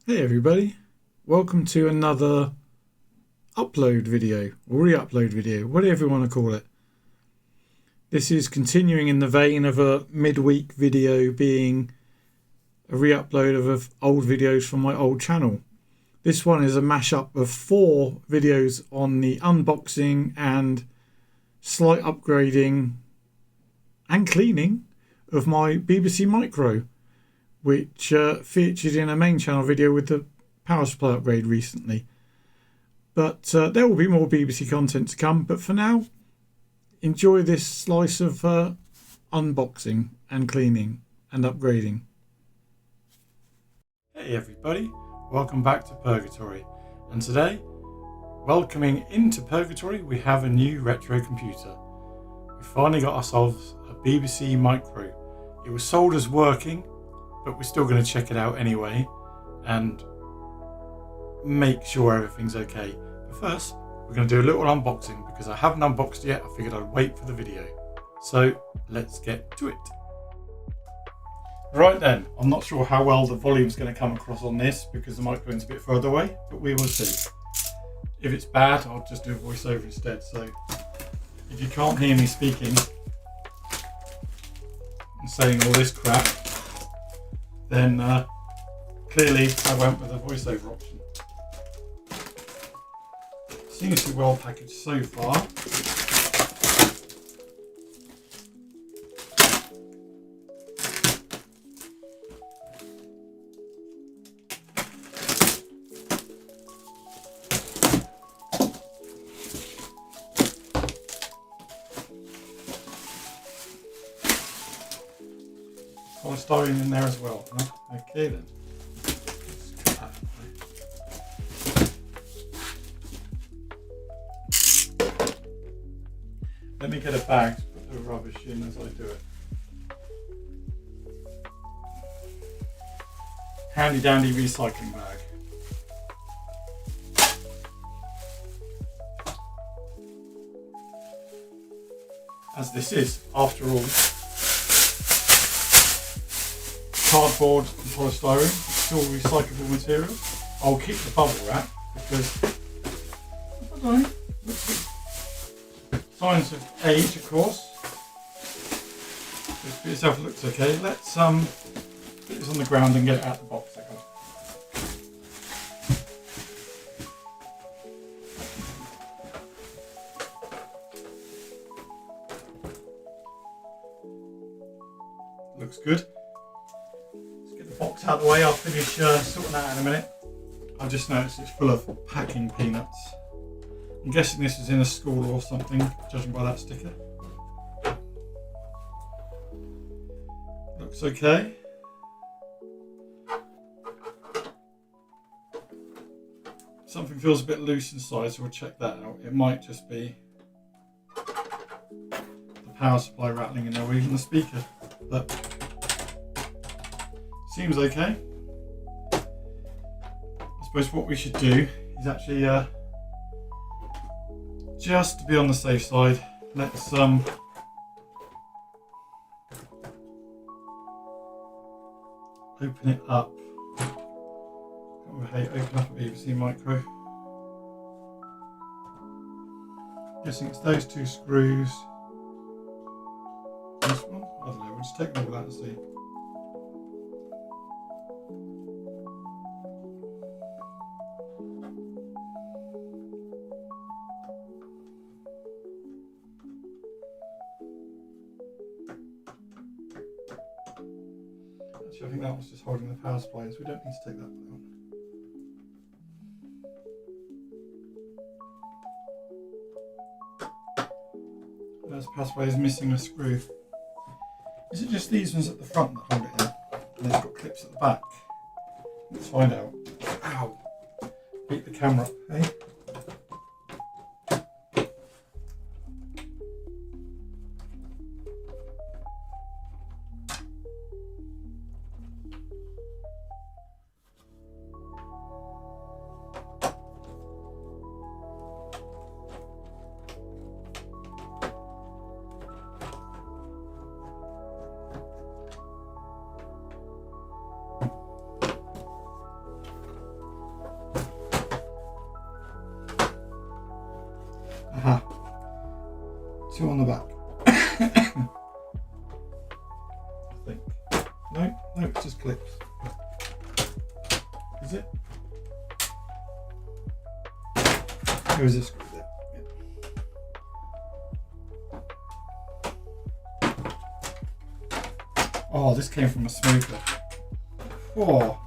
Hey everybody, welcome to another upload video or re-upload video, whatever you want to call it. This is continuing in the vein of a midweek video being a re-upload of old videos from my old channel. This one is a mashup of 4 videos on the unboxing and slight upgrading and cleaning of my BBC Micro, which featured in a main channel video with the power supply upgrade recently. But there will be more BBC content to come, but for now, enjoy this slice of unboxing and cleaning and upgrading. Hey everybody, welcome back to Purgatory, and today, welcoming into Purgatory, we have a new retro computer. We finally got ourselves a BBC Micro. It was sold as working, but we're still going to check it out anyway and make sure everything's okay. But first, we're going to do a little unboxing because I haven't unboxed yet. I figured I'd wait for the video. So let's get to it. Right then, I'm not sure how well the volume's going to come across on this because the microphone's a bit further away, but we will see. If it's bad, I'll just do a voiceover instead. So if you can't hear me speaking and saying all this crap, then clearly I went with a voiceover option. Seems to be well packaged so far. Polystyrene in there as well, huh? Okay then. Let me get a bag to put the rubbish in as I do it. Handy dandy recycling bag. As this is, after all, cardboard and polystyrene, it's still recyclable material. I'll keep the bubble wrap because I don't know, signs of age, of course. This bit itself looks okay. Let's put this on the ground and get it out of the box. Looks good. Let's get the box out of the way. I'll finish sorting that out in a minute. I've just noticed it's full of packing peanuts. I'm guessing this is in a school or something, judging by that sticker. Looks okay. Something feels a bit loose inside, so we'll check that out. It might just be the power supply rattling in there, or even the speaker. But seems okay. I suppose what we should do is actually just to be on the safe side, let's open it up. Open up a BBC Micro. Guessing it's those 2 screws. This one? I don't know, we'll just take them all out and see. Actually, I think that was just holding the power supply, so we don't need to take that one out. That power supply is missing a screw. Is it just these ones at the front that hold it in? And it's got clips at the back? Let's find out. Ow! Beat the camera up, eh? is it? Where is this screw there? Yeah. Oh, this came from a smoker. Oh.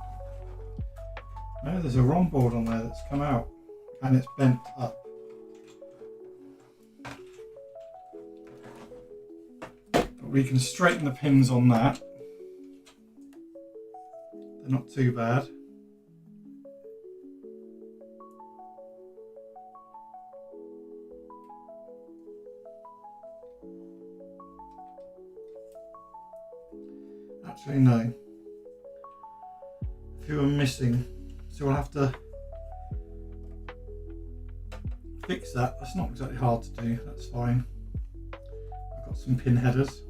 No, there's a ROM board on there that's come out and it's bent up. But we can straighten the pins on that. They're not too bad. Actually, no. A few are missing, so we'll have to fix that. That's not exactly hard to do, that's fine. I've got some pin headers.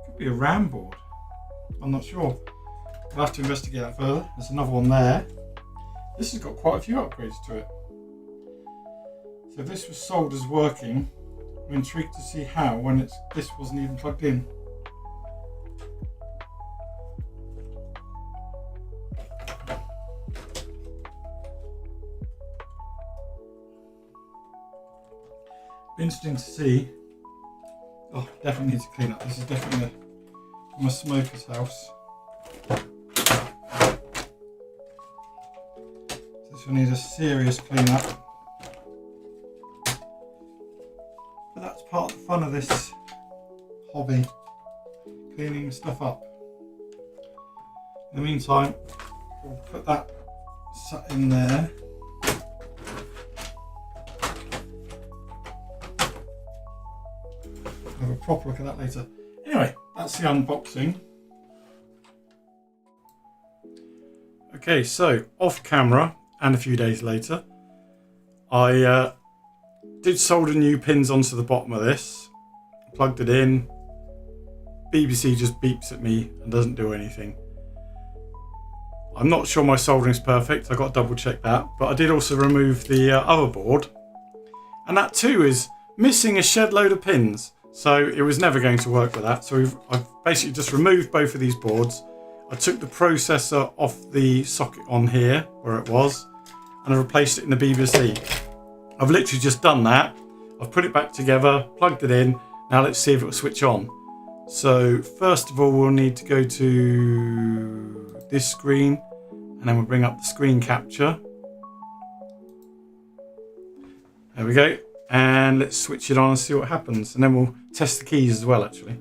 Could be a RAM board, I'm not sure. We'll have to investigate that further. There's another one there. This has got quite a few upgrades to it. So if this was sold as working, I'm intrigued to see how when this wasn't even plugged in. Be interesting to see. Oh, definitely need to clean up. This is definitely from a smoker's house. This will need a serious clean up. But that's part of the fun of this hobby, cleaning stuff up. In the meantime, we'll put that sat in there. Have a proper look at that later. Anyway, that's the unboxing. Okay, so off camera and a few days later, I did solder new pins onto the bottom of this, plugged it in. BBC just beeps at me and doesn't do anything. I'm not sure my soldering's perfect, I've got to double check that, but I did also remove the other board, and that too is missing a shed load of pins. So it was never going to work with that. So I've basically just removed both of these boards. I took the processor off the socket on here, where it was, and I replaced it in the BBC. I've literally just done that. I've put it back together, plugged it in. Now let's see if it will switch on. So first of all, we'll need to go to this screen, and then we'll bring up the screen capture. There we go. And let's switch it on and see what happens. And then we'll test the keys as well, actually.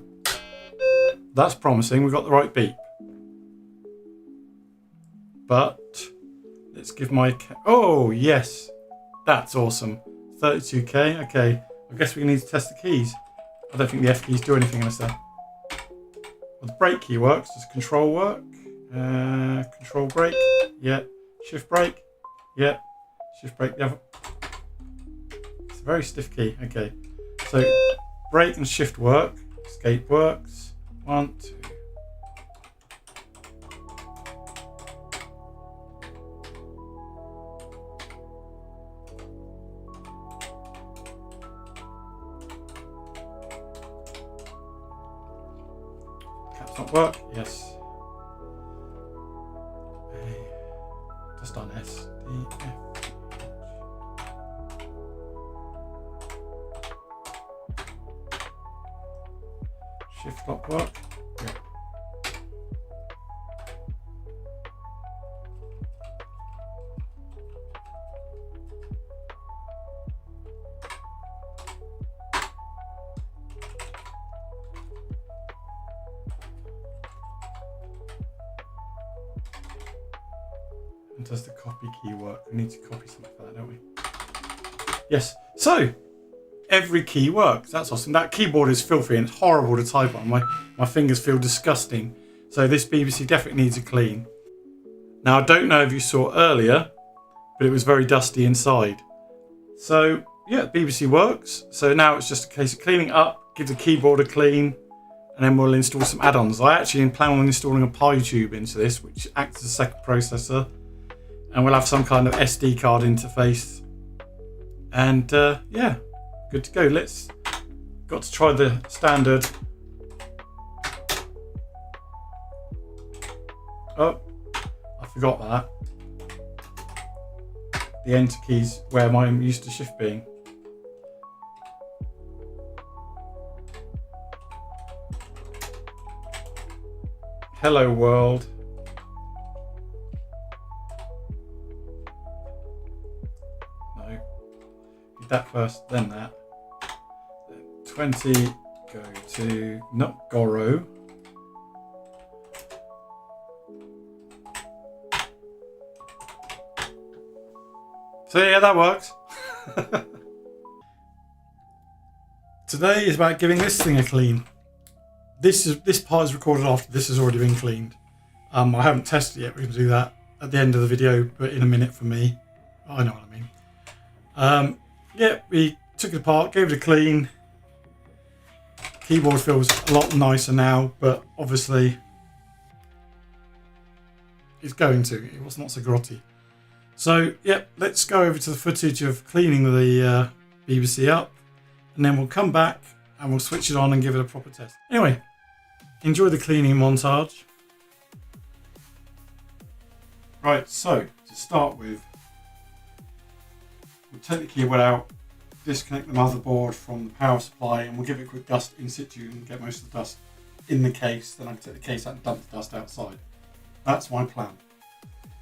That's promising. We've got the right beep. But let's give my... Oh, yes. That's awesome. 32k. Okay. I guess we need to test the keys. I don't think the F keys do anything in this there. Well, the brake key works. Does control work? Control brake. Yeah. Shift brake. Yeah. Shift brake the other. It's a very stiff key. Okay. So brake and shift work. Escape works. 1, 2. Caps not work. Yes. Just on S, D, F, H. Shift lock work. Yeah. And does the copy key work? We need to copy something for that, don't we? Yes. So every key works. That's awesome. That keyboard is filthy and it's horrible to type on. My fingers feel disgusting. So this BBC definitely needs a clean. Now I don't know if you saw earlier, but it was very dusty inside. So yeah, BBC works. So now it's just a case of cleaning up, give the keyboard a clean, and then we'll install some add-ons. I actually plan on installing a Pi tube into this, which acts as a second processor, and we'll have some kind of SD card interface. And yeah, good to go. Got to try the standard Oh, I forgot that. The enter key's where mine used to shift being. Hello world. No. Did that first, then that. 20, go to not Goro. So yeah, that works. Today is about giving this thing a clean. This part is recorded after this has already been cleaned. I haven't tested it yet. We're going to do that at the end of the video, but in a minute for me. I know what I mean. Yeah, we took it apart, gave it a clean. Keyboard feels a lot nicer now, but obviously it's going to. It was not so grotty. So, yep, let's go over to the footage of cleaning the BBC up, and then we'll come back and we'll switch it on and give it a proper test. Anyway, enjoy the cleaning montage. Right, so to start with, we'll take the keyboard out, disconnect the motherboard from the power supply, and we'll give it a quick dust in situ and get most of the dust in the case. Then I can take the case out and dump the dust outside. That's my plan.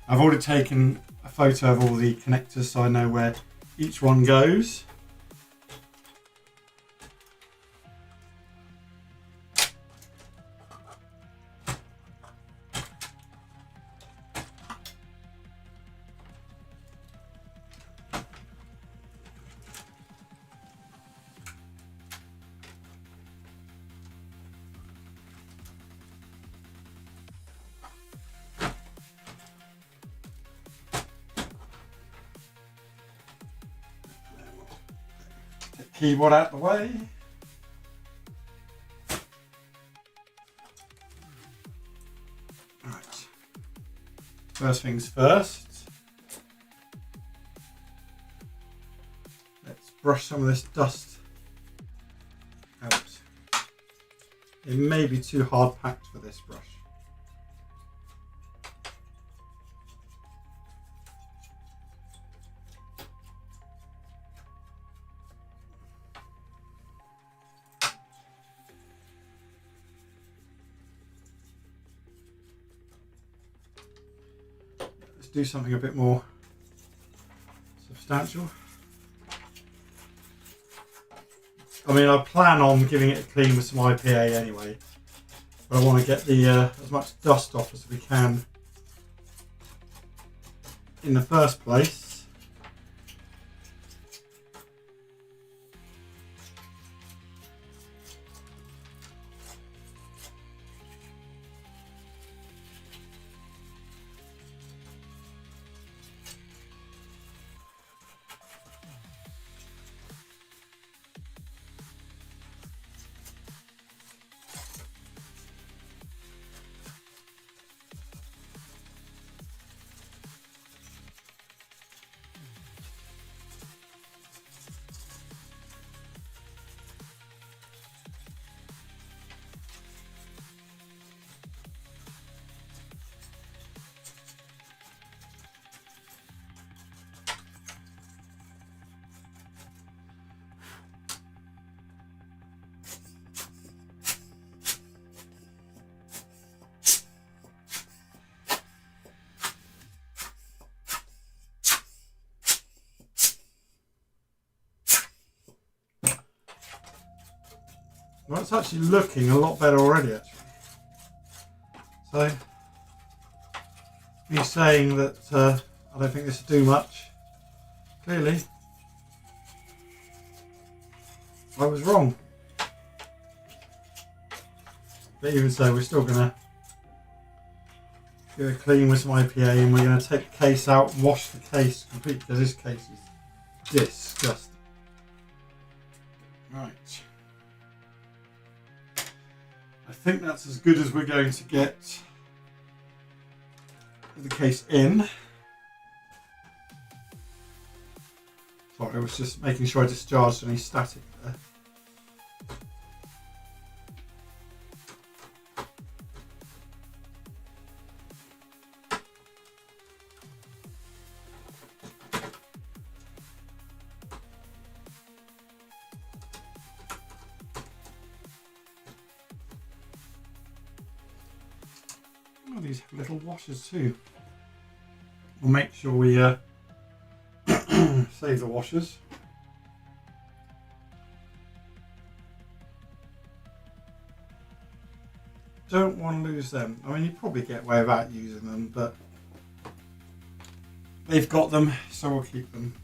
I've already taken a photo of all the connectors so I know where each one goes. Keyboard out the way. Right. First things first. Let's brush some of this dust out. It may be too hard packed for this brush. Do something a bit more substantial. I mean, I plan on giving it a clean with some IPA anyway, but I want to get the as much dust off as we can in the first place. Well, it's actually looking a lot better already, actually. So, me saying that I don't think this will do much, clearly, I was wrong. But even so, we're still going to give it a clean with some IPA, and we're going to take the case out and wash the case completely, because this case is disgusting. Right. I think that's as good as we're going to get with the case in. Sorry, I was just making sure I discharged any static there. Oh, these have little washers too. We'll make sure we save the washers. Don't want to lose them. I mean, you probably get away without using them, but they've got them, so we'll keep them.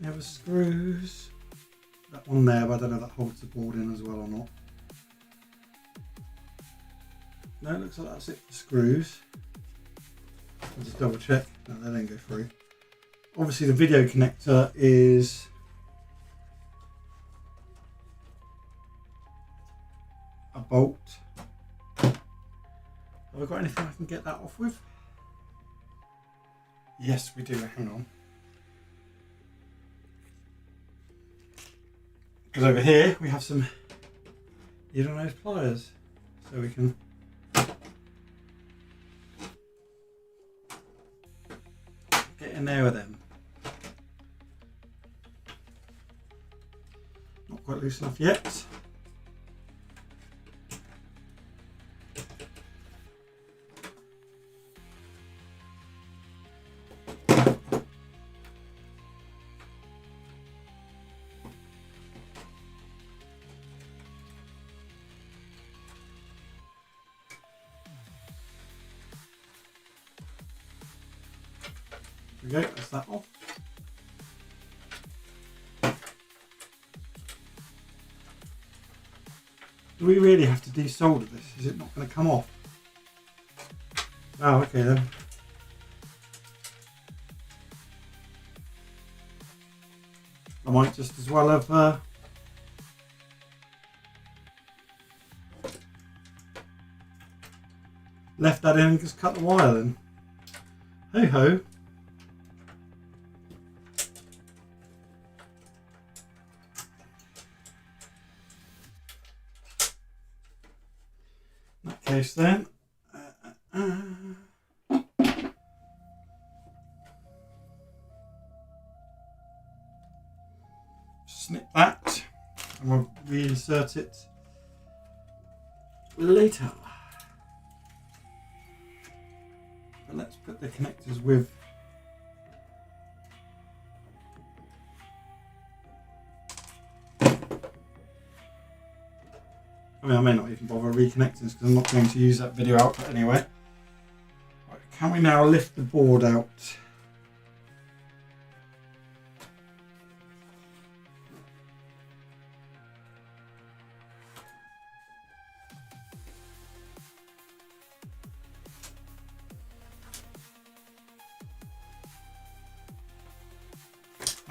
You have the screws. That one there, but I don't know if that holds the board in as well or not. No, it looks like that's it for screws. I'll just double check. No, they don't go through. Obviously the video connector is a bolt. Have I got anything I can get that off with? Yes, we do. Hang on. Because over here we have some needle nose pliers, so we can get in there with them. Not quite loose enough yet. There we go, that's that off. Do we really have to desolder this? Is it not going to come off? Oh, okay then. I might just as well have left that in and just cut the wire then. Hey ho. In that case then, snip that and we'll reinsert it later. But let's put the connectors with I mean, I may not even bother reconnecting this because I'm not going to use that video output anyway. Right, can we now lift the board out?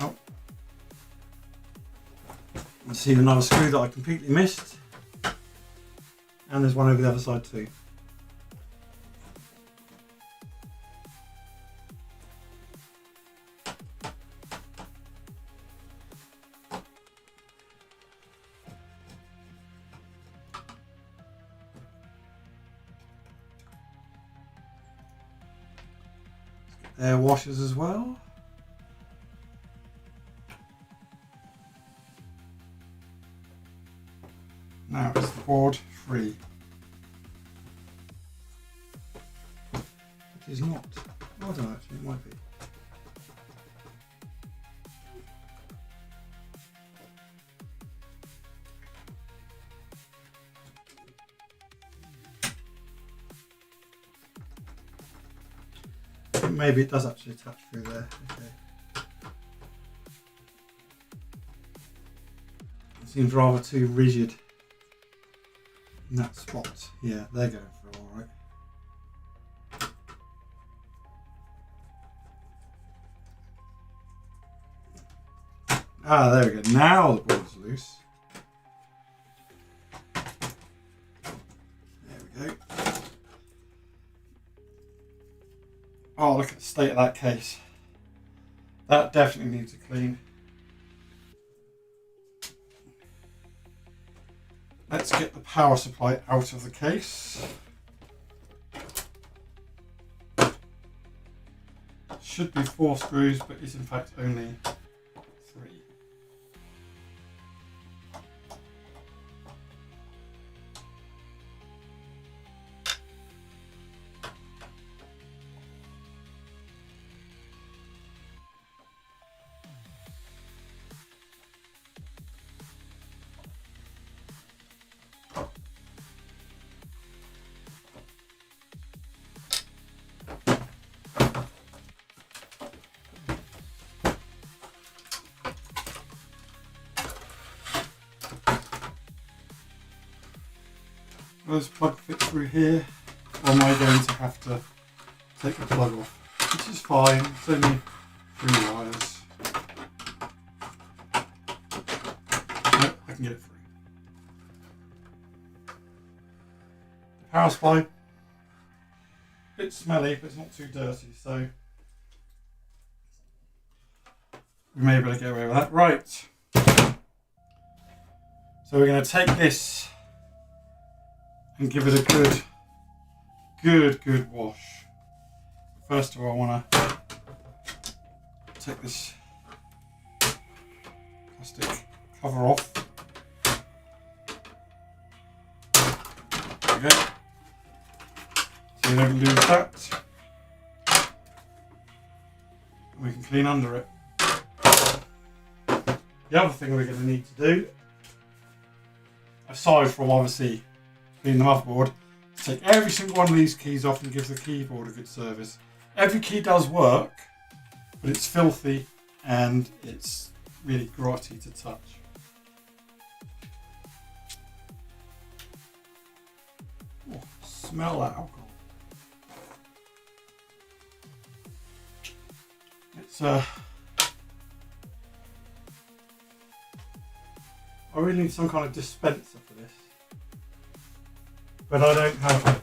Oh. Let's see another screw that I completely missed. And there's one over the other side too. Air washers as well. Now is the board free? It is not. Oh, I don't know, actually, it might be. Maybe it does actually attach through there. Okay. It seems rather too rigid in that spot. Yeah, they're going for all right. Ah, there we go. Now the board's loose. There we go. Oh, look at the state of that case. That definitely needs a clean. Let's get the power supply out of the case. should be 4 screws, but is in fact only 3. Will this plug fit through here, or am I going to have to take the plug off? Which is fine, it's only 3 wires. No, I can get it through. The power supply, a bit smelly, but it's not too dirty, so we may be able to get away with that. Right, so we're going to take this and give it a good wash. First of all, I want to take this plastic cover off. There we go. So you don't lose that. And we can clean under it. The other thing we're going to need to do, aside from obviously clean the motherboard, take every single one of these keys off and give the keyboard a good service. Every key does work, but it's filthy and it's really grotty to touch. Oh, smell that alcohol. It's I really need some kind of dispenser for this, but I don't have it.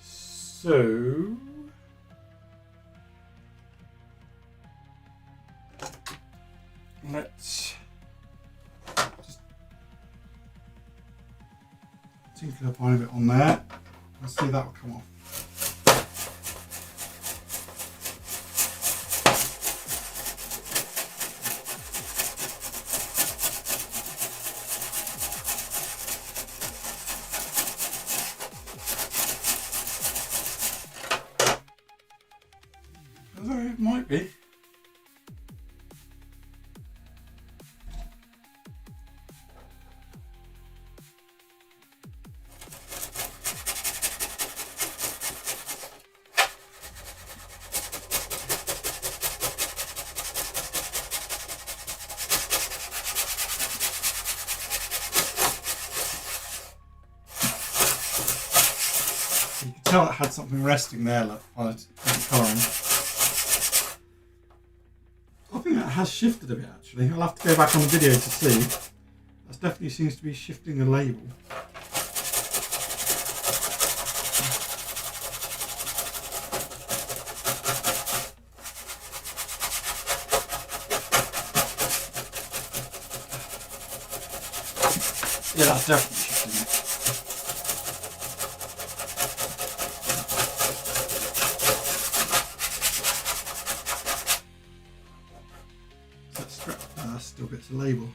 So let's just tinker a tiny bit on there. Let's see that will come off. Although it might be. You can tell it had something resting there, like while it's colouring. I think that has shifted a bit actually. I'll have to go back on the video to see. That definitely seems to be shifting the label. Yeah, that's definitely shifting it. Still bits of label.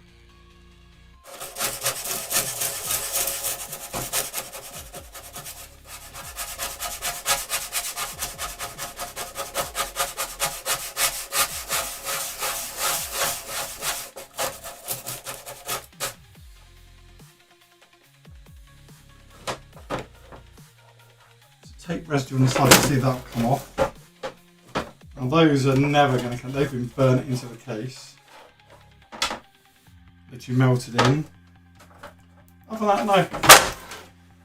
Tape residue on the side to see if that'll come off. Now those are never going to come, they've been burnt into the case that you melted in. Other than that, no.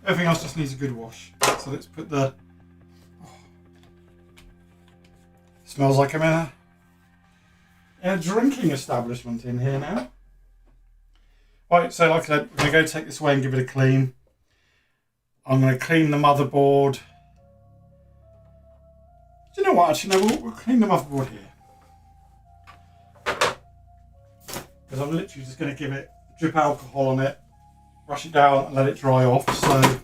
Everything else just needs a good wash. So let's put the... Smells like I'm in a drinking establishment in here now. Right, so like I said, I'm going to go take this away and give it a clean. I'm going to clean the motherboard. Do you know what, actually, no, we'll clean the motherboard here. Because I'm literally just going to give it, drip alcohol on it, brush it down and let it dry off. So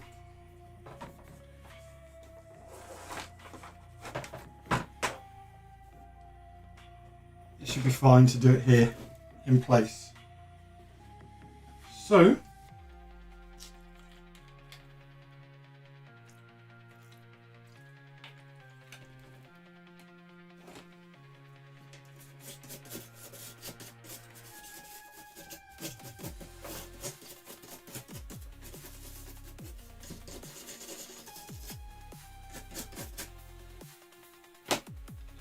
should be fine to do it here in place. So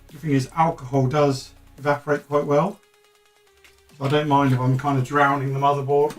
the thing is, alcohol does evaporate quite well. So I don't mind if I'm kind of drowning the motherboard.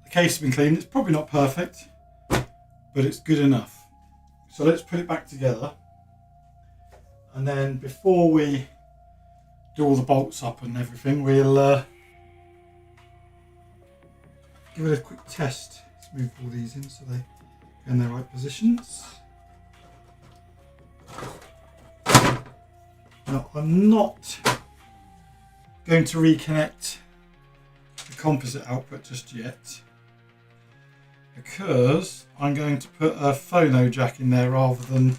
The case has been cleaned. It's probably not perfect, but it's good enough. So let's put it back together. And then before we do all the bolts up and everything, we'll give it a quick test. Let's move all these in so they go in their right positions. Now, I'm not going to reconnect the composite output just yet, because I'm going to put a phono jack in there rather than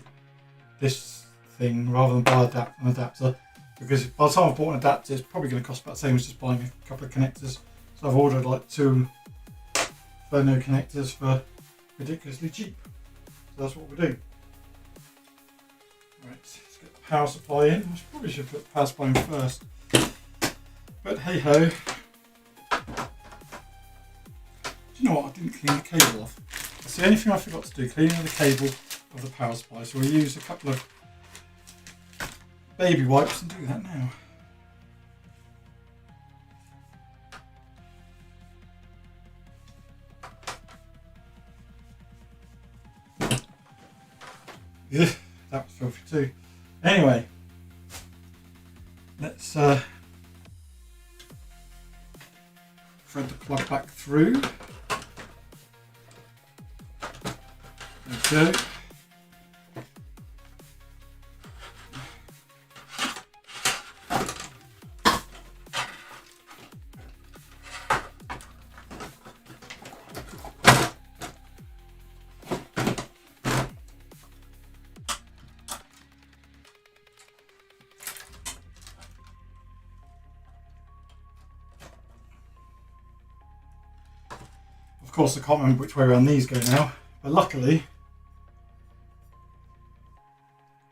this thing, rather than buy an adapter, because by the time I've bought an adapter, it's probably going to cost about the same as just buying a couple of connectors. So I've ordered like 2 phono connectors for ridiculously cheap. So that's what we're doing. Right, let's get the power supply in. I probably should put the power supply in first, but hey ho. You know what, I didn't clean the cable off. That's the only thing I forgot to do, cleaning the cable of the power supply. So we'll use a couple of baby wipes and do that now. Yeah, that was filthy too. Anyway, let's thread the plug back through. There we go. Of course, I can't remember which way around these go now, but luckily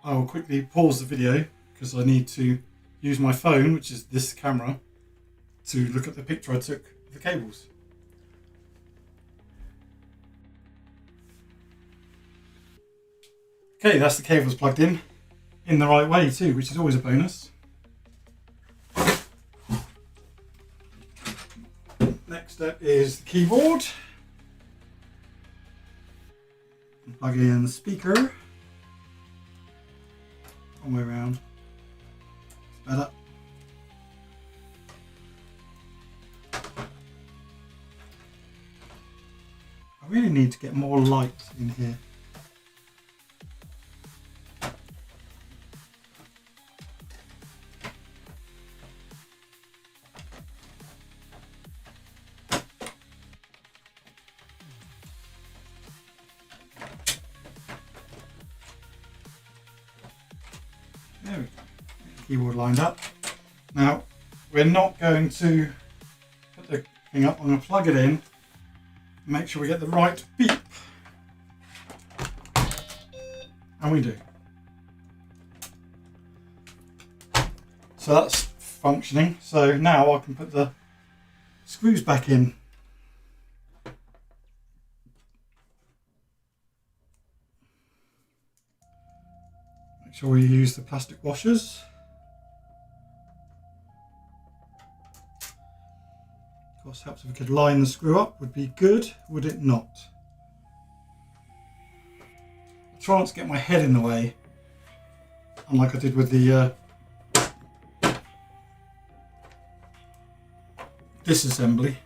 I will quickly pause the video because I need to use my phone, which is this camera, to look at the picture I took of the cables. Okay, that's the cables plugged in the right way too, which is always a bonus. Next step is the keyboard. Plug in the speaker. One way around. It's better. I really need to get more light in here. There we go. Keyboard lined up. Now, we're not going to put the thing up. I'm going to plug it in and make sure we get the right beep. And we do. So that's functioning. So now I can put the screws back in. Make sure we use the plastic washers. Of course, helps if we could line the screw up, would be good, would it not? I try not to get my head in the way, unlike I did with the disassembly.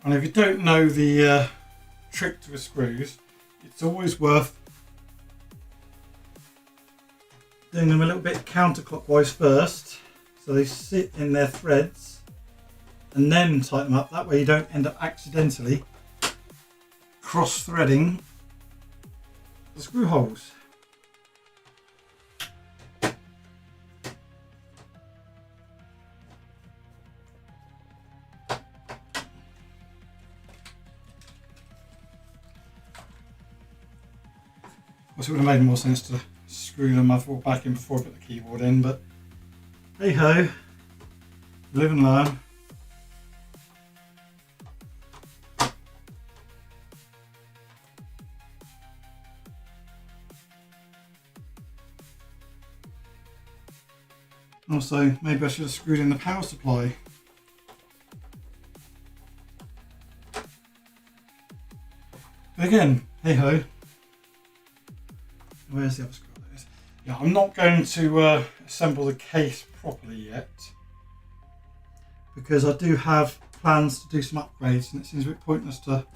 And if you don't know the trick to the screws, it's always worth doing them a little bit counterclockwise first, so they sit in their threads, and then tighten them up. That way you don't end up accidentally cross-threading the screw holes. Of course, it would have made more sense to screw the motherboard back in before I put the keyboard in, but hey ho, live and learn. Also, maybe I should have screwed in the power supply. But again, hey ho. Where's the other screw? Yeah, I'm not going to assemble the case properly yet, because I do have plans to do some upgrades, and it seems a bit pointless to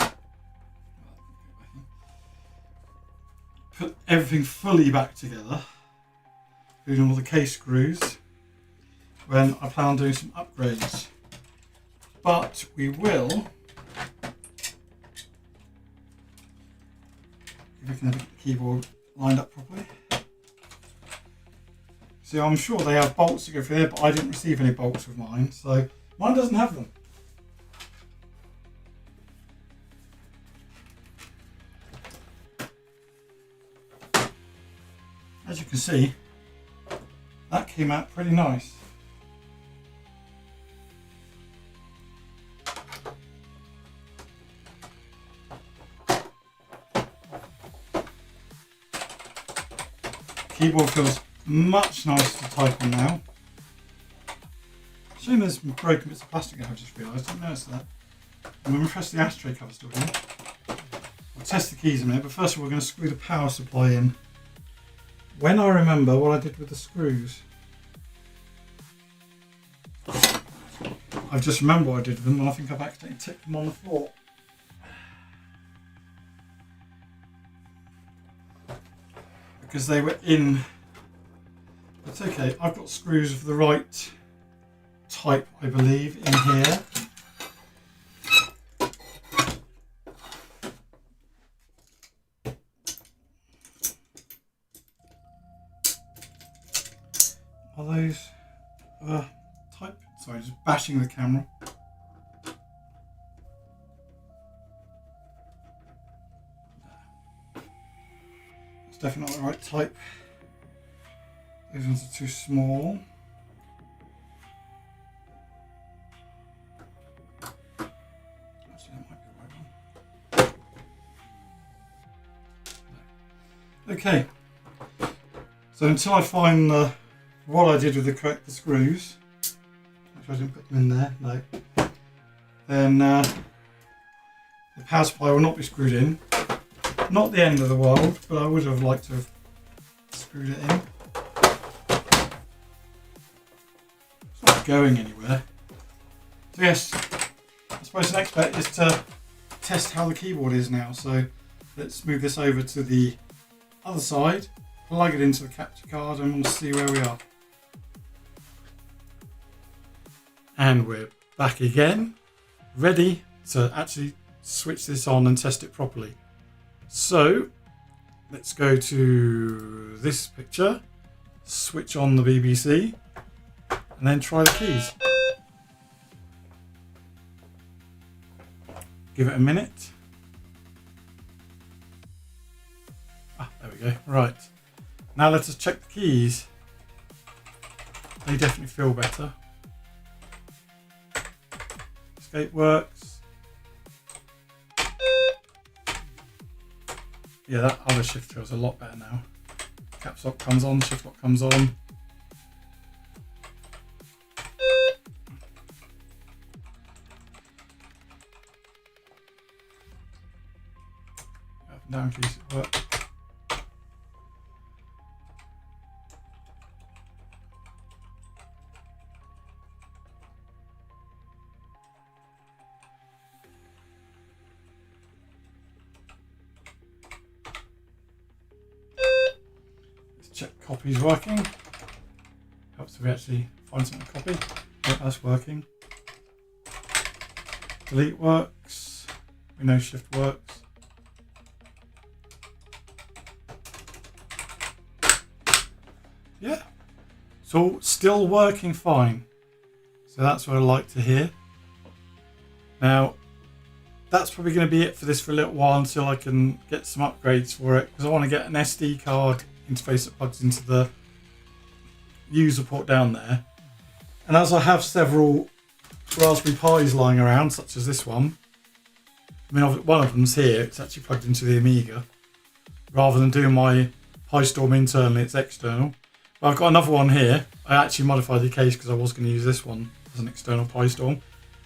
put everything fully back together, including all the case screws, when I plan on doing some upgrades. But we will, if we can have the keyboard lined up properly. See, I'm sure they have bolts to go through there, but I didn't receive any bolts with mine, so mine doesn't have them. As you can see, that came out pretty nice. Keyboard feels much nicer to type on now. Shame there's broken bits of plastic, I've just realised. I didn't notice that. And when we press the ashtray cover still in, we'll test the keys in a minute, but first of all we're going to screw the power supply in. When I remember what I did with the screws, I've just remembered what I did with them, and I think I've accidentally tipped them on the floor. Because they were in. It's okay, I've got screws of the right type, I believe, in here. Are those type? Sorry, just bashing the camera. It's definitely not the right type. Those ones are too small. Actually, that might be the right one. Okay. So until I find what I did with the correct screws, which I didn't put them in there, no, then the power supply will not be screwed in. Not the end of the world, but I would have liked to have screwed it in. Going anywhere. So yes, I suppose the next bit is to test how the keyboard is now. So let's move this over to the other side, plug it into the capture card, and we'll see where we are. And we're back again, ready to actually switch this on and test it properly. So let's go to this picture, switch on the BBC, and then try the keys. Give it a minute. There we go. Right. Now let us check the keys. They definitely feel better. Escape works. Yeah, that other shift feels a lot better now. Caps lock comes on, shift lock comes on. Up and down keys work. Check copy's working. Helps if we actually find something to copy. Yep, that's working. Delete works. We know shift works. Yeah. It's all still working fine. So that's what I like to hear. Now, that's probably going to be it for this for a little while until I can get some upgrades for it, because I want to get an SD card interface that plugs into the user port down there. And as I have several Raspberry Pis lying around, such as this one, I mean, one of them's here, it's actually plugged into the Amiga. Rather than doing my PiStorm internally, it's external. But I've got another one here. I actually modified the case because I was going to use this one as an external PiStorm.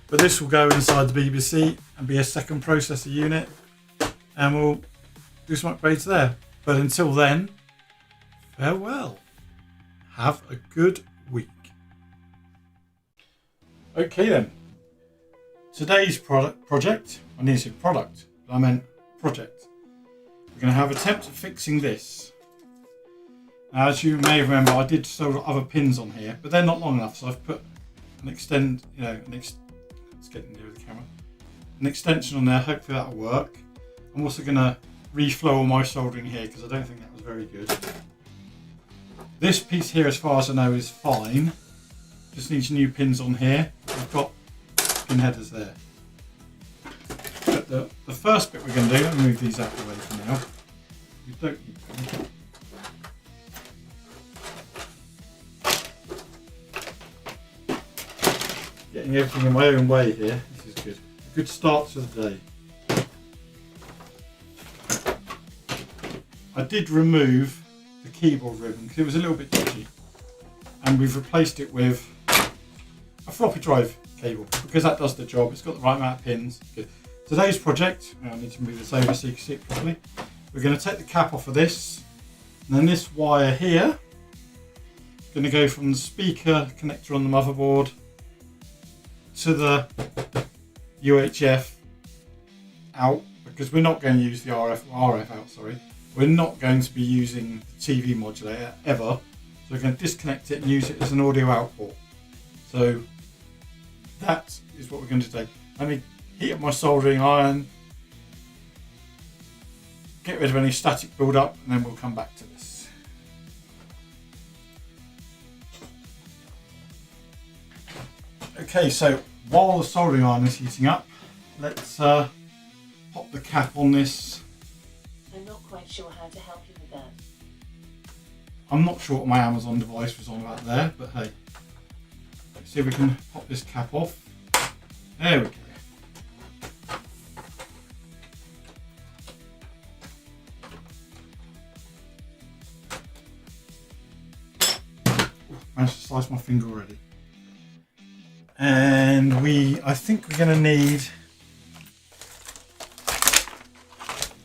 But this will go inside the BBC and be a second processor unit, and we'll do some upgrades there. But until then, farewell. Have a good week. Okay then. Today's project, I nearly said product, but I meant project. We're going to have an attempt at fixing this. Now, as you may remember, I did several other pins on here, but they're not long enough, so I've put an let's get near the camera. An extension on there, hopefully that'll work. I'm also going to reflow all my soldering here because I don't think that was very good. This piece here, as far as I know, is fine. Just needs new pins on here. We've got pin headers there. But the first bit we're going to do, I'll move these out of the way for now. We don't need them. Getting everything in my own way here. This is good. A good start to the day. I did remove the keyboard ribbon because it was a little bit dodgy, and we've replaced it with a floppy drive cable because that does the job. It's got the right amount of pins. Good. Today's project, I need to move this over so you can see it properly. We're going to take the cap off of this, and then this wire here is going to go from the speaker connector on the motherboard to the UHF out, because we're not going to use the RF out, sorry. We're not going to be using the TV modulator ever. So we're going to disconnect it and use it as an audio output. So that is what we're going to do. Let me heat up my soldering iron, get rid of any static build up, and then we'll come back to this. Okay, so while the soldering iron is heating up, let's pop the cap on this. I'm not quite sure how to help you with that. I'm not sure what my Amazon device was on about there, but hey. Let's see if we can pop this cap off. There we go. Managed to slice my finger already. And I think we're going to need,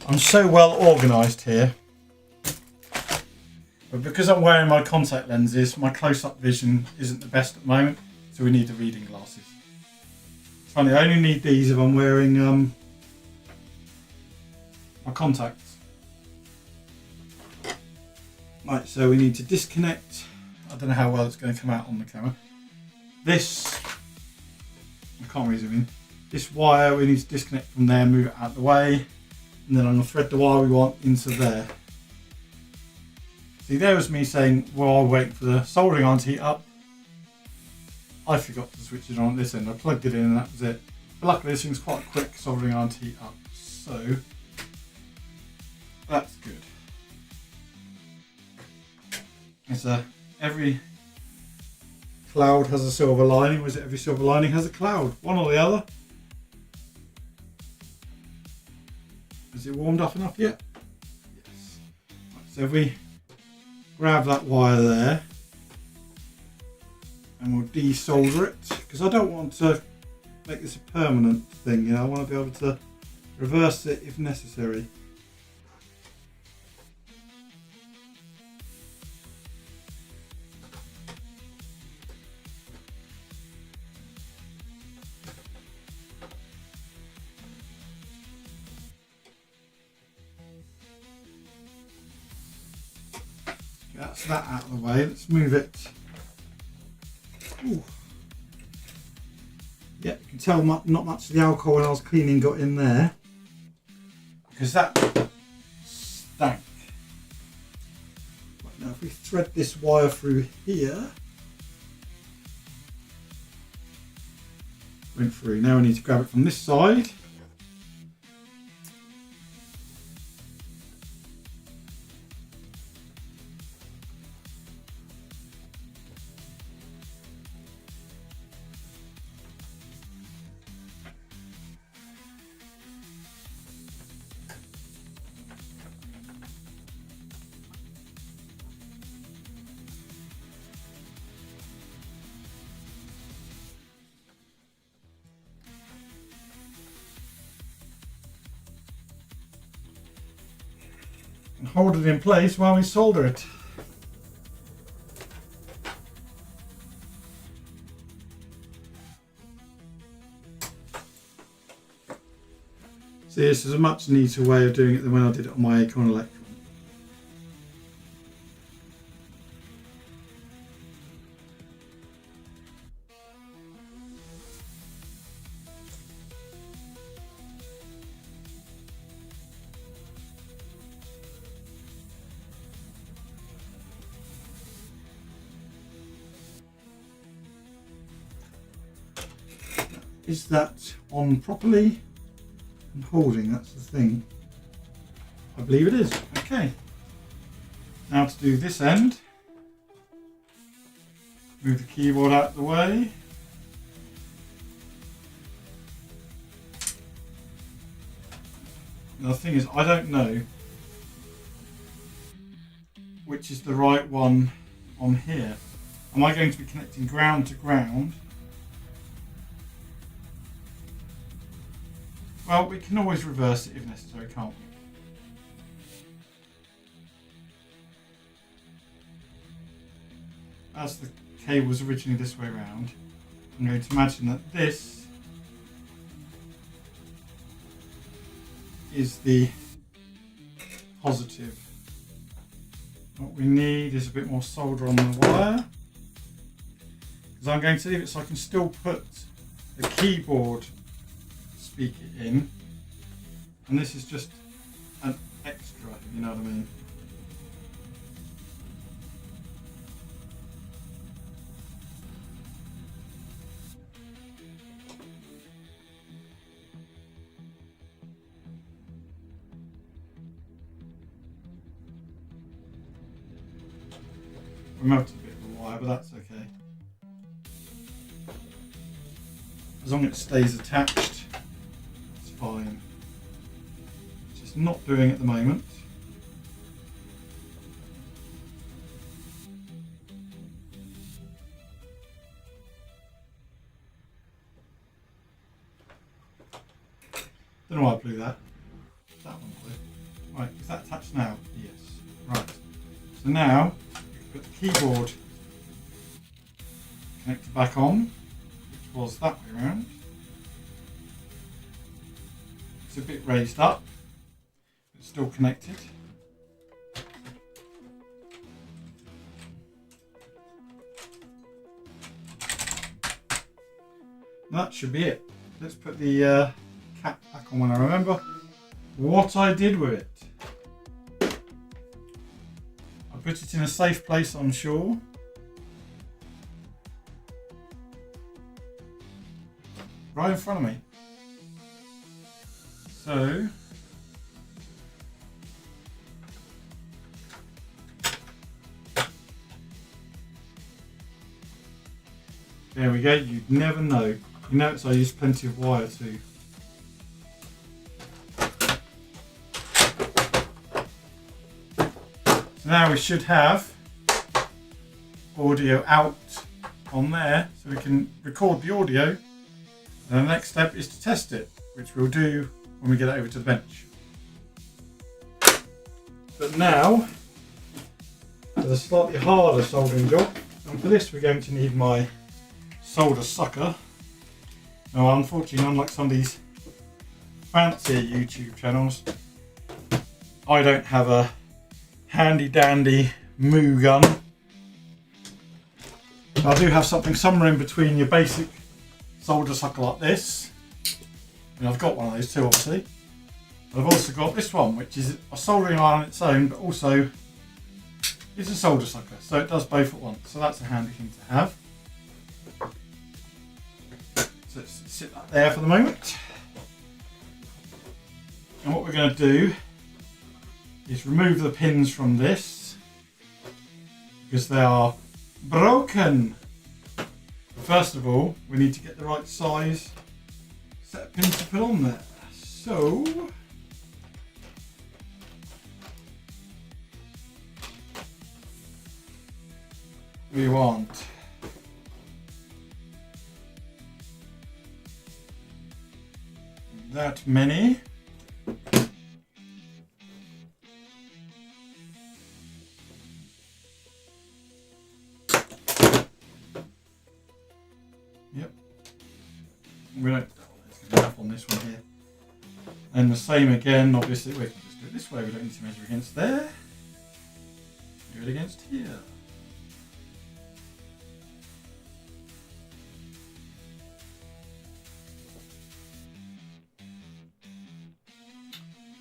I'm so well organised here, but because I'm wearing my contact lenses, my close-up vision isn't the best at the moment, so we need the reading glasses. It's funny, I only need these if I'm wearing my contacts. Right, so we need to disconnect. I don't know how well it's going to come out on the camera. This, I can't really zoom in. This wire we need to disconnect from there, move it out of the way, and then I'm going to thread the wire we want into there. See, there was me saying while waiting for the soldering iron to heat up, I forgot to switch it on at this end. I plugged it in and that was it. But luckily this thing's quite a quick soldering iron to heat up, so that's good. It's every cloud has a silver lining, or is it every silver lining has a cloud? One or the other. Is it warmed up enough yet? Yes. Right, so if we grab that wire there and we'll desolder it, because I don't want to make this a permanent thing, you know, I want to be able to reverse it if necessary. That's that out of the way. Let's move it. Ooh. Yeah, you can tell not much of the alcohol when I was cleaning got in there, because that stank. Right, now if we thread this wire through here, went through. Now we need to grab it from this side. And hold it in place while we solder it. See, this is a much neater way of doing it than when I did it on my Acorn Electron. Is that on properly and holding? That's the thing. I believe it is. Okay. Now to do this end, move the keyboard out of the way. Now the thing is, I don't know which is the right one on here. Am I going to be connecting ground to ground? Well, we can always reverse it if necessary, can't we? As the cable was originally this way around, I'm going to imagine that this is the positive. What we need is a bit more solder on the wire, because I'm going to leave it so I can still put the keyboard speaker in, and this is just an extra, you know what I mean. We melted a bit of the wire, but that's okay. As long as it stays attached, it's fine. Just not doing it at the moment. Don't know why I blew that. That one blew. Right, is that attached now? Yes. Right. So now, put the keyboard connector back on, which was that way around. It's a bit raised up, but still connected. And that should be it. let's put the cap back on when I remember what I did with it. I put it in a safe place, I'm sure. Right in front of me. So there we go. You'd never know. You notice I used plenty of wire too. So now we should have audio out on there, so we can record the audio. And the next step is to test it, which we'll do when we get it over to the bench. But now, for the slightly harder soldering job, and for this we're going to need my solder sucker. Now unfortunately, unlike some of these fancier YouTube channels, I don't have a handy dandy moo gun. I do have something somewhere in between your basic solder sucker like this, and I've got one of those too obviously. But I've also got this one, which is a soldering iron on its own, but also it's a solder sucker, so it does both at once, so that's a handy thing to have. So let's sit that there for the moment. And what we're going to do is remove the pins from this because they are broken. First of all, we need to get the right size set of pins to put on there. So we want that many. Yep. We don't. There's enough on this one here. And the same again. Obviously, we can just do it this way. We don't need to measure against there. Do it against here.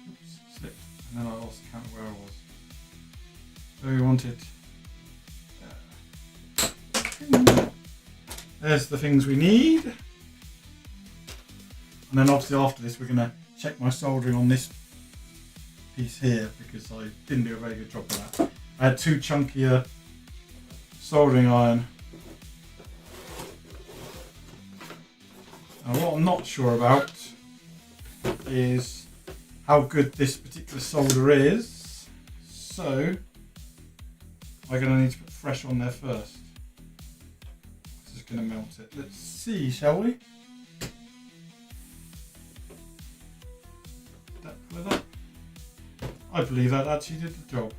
Oops, slipped. And then I lost count where I was. So we wanted. There's the things we need. And then obviously after this we're going to check my soldering on this piece here because I didn't do a very good job of that. I had too chunkier soldering iron. Now what I'm not sure about is how good this particular solder is. So I'm going to need to put fresh on there first. Going to melt it. Let's see, shall we? That pull it up? I believe that actually did the job.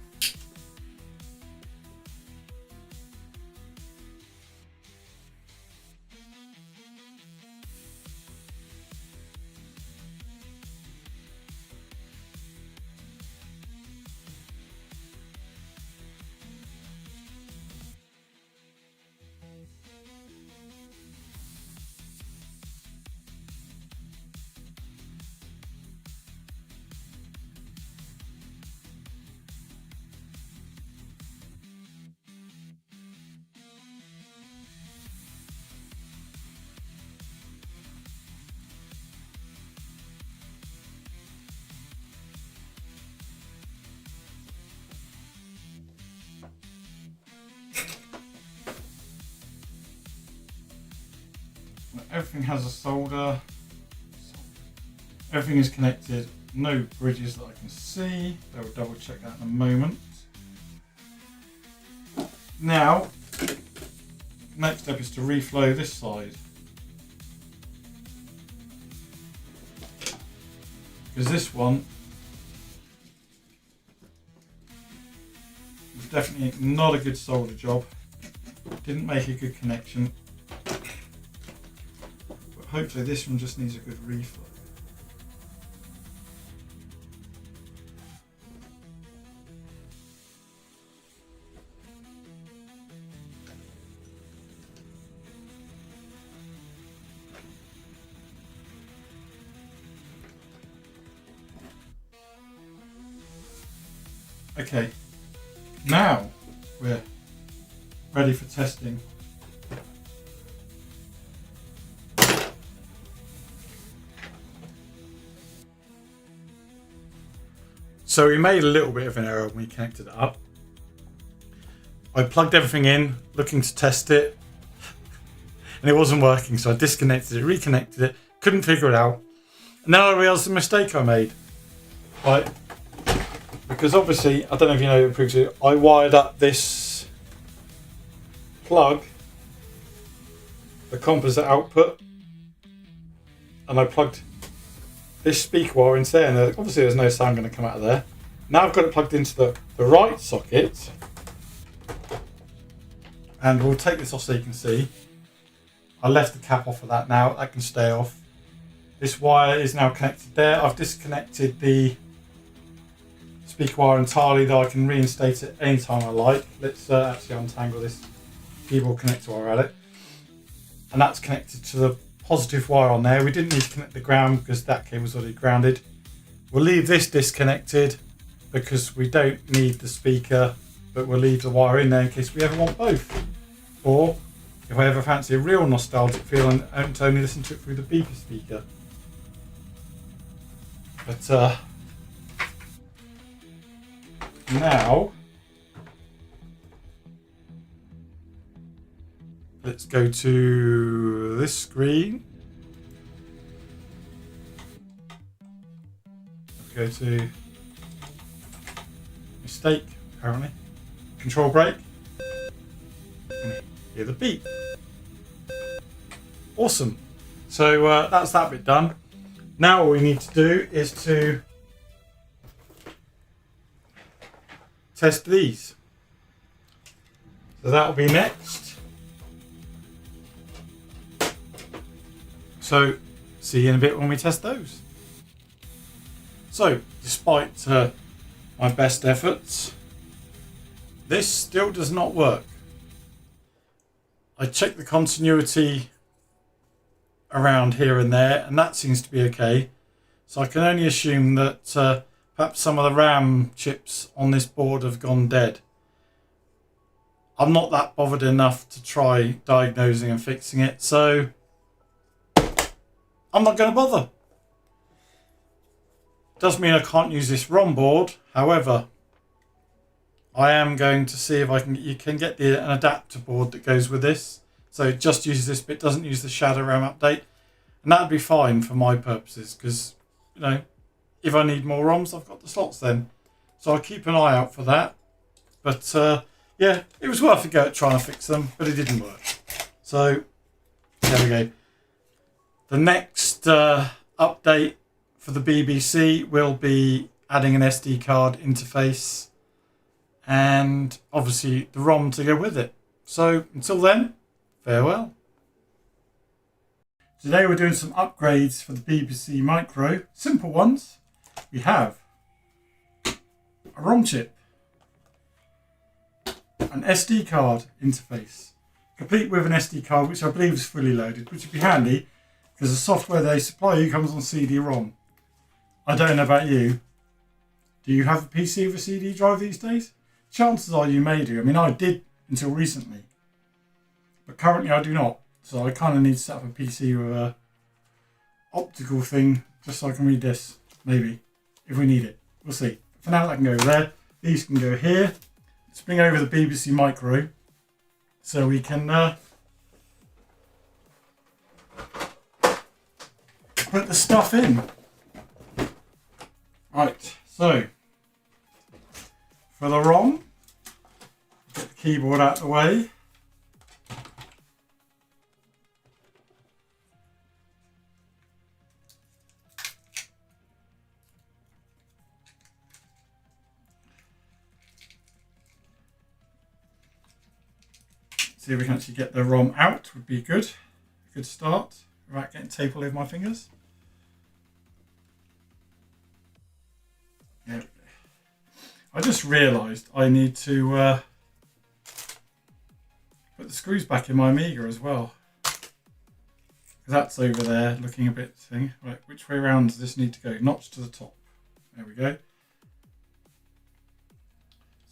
Everything has a solder. Everything is connected. No bridges that I can see. I will double check that in a moment. Now, next step is to reflow this side. Because this one was definitely not a good solder job. Didn't make a good connection. Hopefully this one just needs a good reflow. Okay, now we're ready for testing. So we made a little bit of an error when we connected it up. I plugged everything in, looking to test it, and it wasn't working, so I disconnected it, reconnected it, couldn't figure it out. And now I realised the mistake I made. Right, because obviously, I don't know if you know previously, I wired up this plug, the composite output, and I plugged this speaker wire into there, and obviously there's no sound going to come out of there. Now I've got it plugged into the right socket, and we'll take this off so you can see. I left the cap off of that now, that can stay off. This wire is now connected there. I've disconnected the speaker wire entirely, though I can reinstate it anytime I like. Let's actually untangle this keyboard connector while we're at it. And that's connected to the positive wire on there. We didn't need to connect the ground because that cable was already grounded. We'll leave this disconnected because we don't need the speaker, but we'll leave the wire in there in case we ever want both. Or if I ever fancy a real nostalgic feel and only listen to it through the beeper speaker. But now let's go to this screen. Let's go to mistake, apparently. Control break. Hear the beep. Awesome. So that's that bit done. Now all we need to do is to test these. So that'll be next. So see you in a bit when we test those. So despite my best efforts, this still does not work. I checked the continuity around here and there, and that seems to be okay. So I can only assume that perhaps some of the RAM chips on this board have gone dead. I'm not that bothered enough to try diagnosing and fixing it, so I'm not going to bother. Does mean I can't use this ROM board. However, I am going to see if you can get an adapter board that goes with this. So it just uses this bit, doesn't use the shadow RAM update. And that'd be fine for my purposes because, you know, if I need more ROMs, I've got the slots then. So I'll keep an eye out for that. But yeah, it was worth a go at trying to fix them, but it didn't work. So there we go. The next update for the BBC will be adding an SD card interface and obviously the ROM to go with it. So until then, farewell. Today we're doing some upgrades for the BBC Micro. Simple ones. We have a ROM chip, an SD card interface, complete with an SD card which I believe is fully loaded, which would be handy because the software they supply you comes on CD-ROM. I don't know about you. Do you have a PC with a CD drive these days? Chances are you may do. I mean, I did until recently. But currently I do not. So I kind of need to set up a PC with a optical thing just so I can read this. Maybe. If we need it. We'll see. For now that can go there. These can go here. Let's bring over the BBC Micro so we can put the stuff in. Right, so for the ROM, get the keyboard out of the way. See if we can actually get the ROM out, would be a good start without getting tape all over my fingers. Yeah. I just realised I need to put the screws back in my Amiga as well. Because that's over there looking a bit thing. Right, which way around does this need to go? Notch to the top. There we go.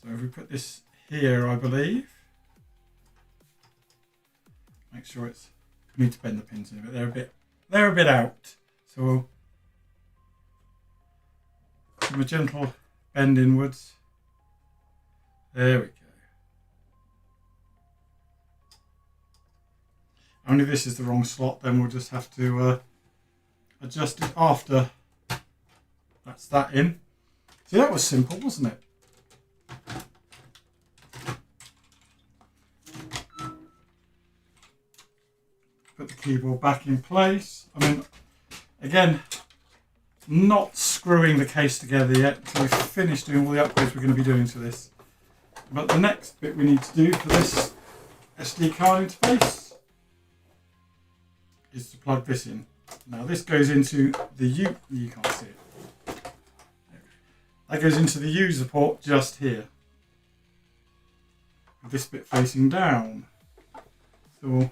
So if we put this here, I believe. Make sure it's. We need to bend the pins in a bit. They're a bit out. So we'll give them a gentle bend inwards. There we go. Only this is the wrong slot, then we'll just have to adjust it after that's that in. See, that was simple, wasn't it? Put the keyboard back in place. I mean, again, not screwing the case together yet until we've finished doing all the upgrades we're going to be doing to this. But the next bit we need to do for this SD card interface is to plug this in. Now this goes into the you can't see it. That goes into the user port just here. With this bit facing down. So we'll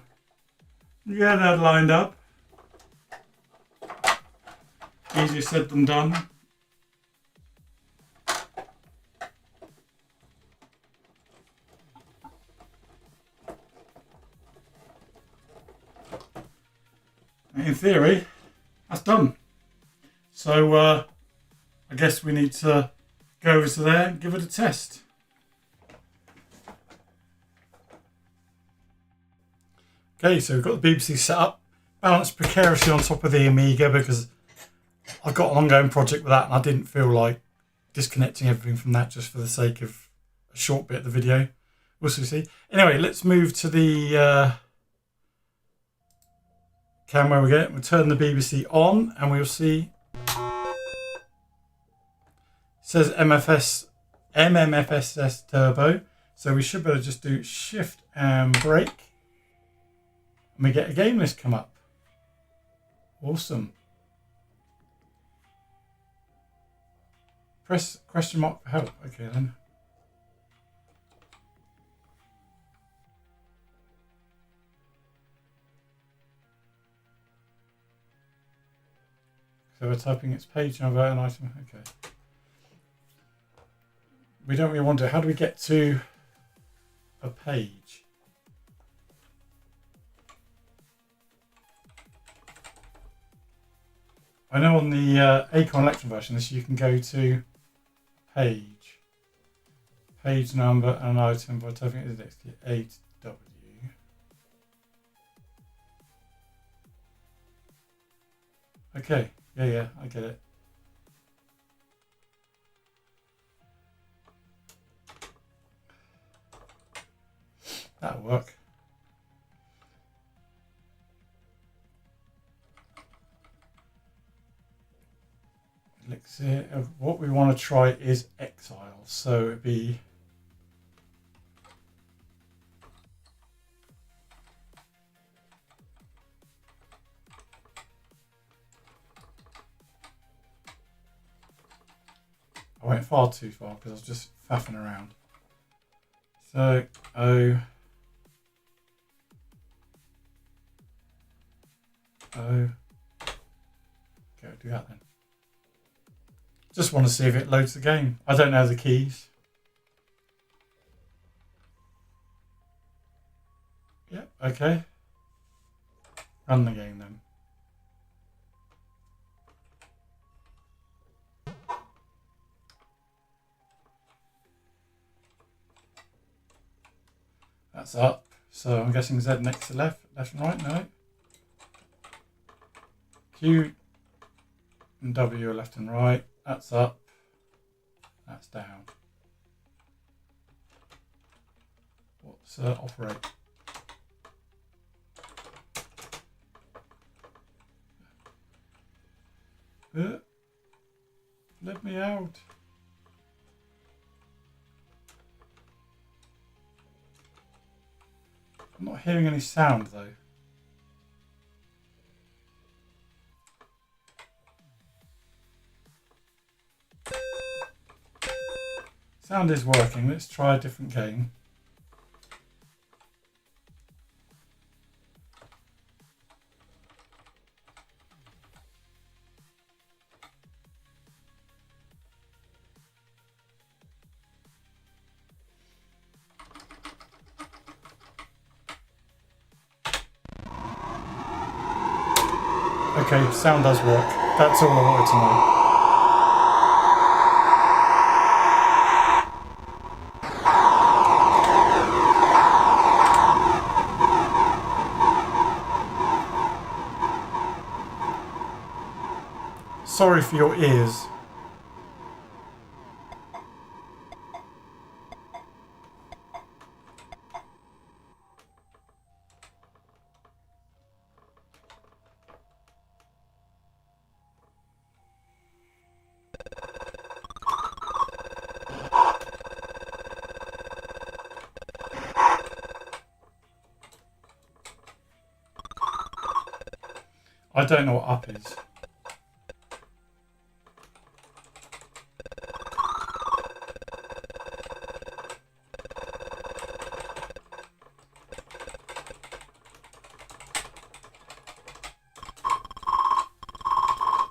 get that lined up. Easier said than done. In theory, that's done. So I guess we need to go over to there and give it a test. Okay, so we've got the BBC set up, balanced precariously on top of the Amiga because I've got an ongoing project with that and I didn't feel like disconnecting everything from that just for the sake of a short bit of the video. We'll see. Anyway, let's move to the camera we get. We'll turn the BBC on and we'll see. It says MMFSS Turbo. So we should be able to just do Shift and Brake. And we get a game list come up. Awesome. Press question mark for help. Okay then. So we're typing its page number and item. Okay. We don't really want to. How do we get to a page? I know on the Acorn Electron version, this you can go to page number and item by typing it next to 8W. Okay, yeah, I get it. That'll work. Elixir. What we want to try is Exile. So it'd be I went far too far because I was just faffing around. So O. Okay, I'll do that then. Just want to see if it loads the game. I don't know the keys. Yep, okay. Run the game then. That's up. So I'm guessing Z next to left and right, no. Q and W are left and right. That's up. That's down. What's operate? Let me out. I'm not hearing any sound though. Sound is working. Let's try a different game. Okay, sound does work. That's all I wanted to know. Sorry for your ears. I don't know what up is.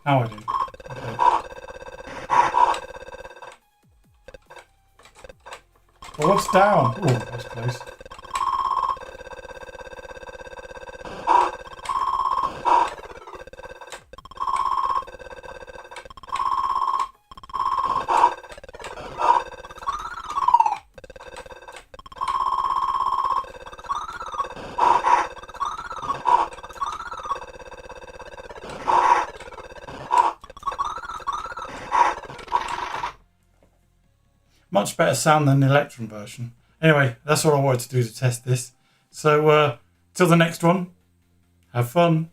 Now I do. Okay. Well, what's down? Oh, that was close. Much better sound than the Electron version. Anyway, that's all I wanted to do to test this. So, till the next one, have fun.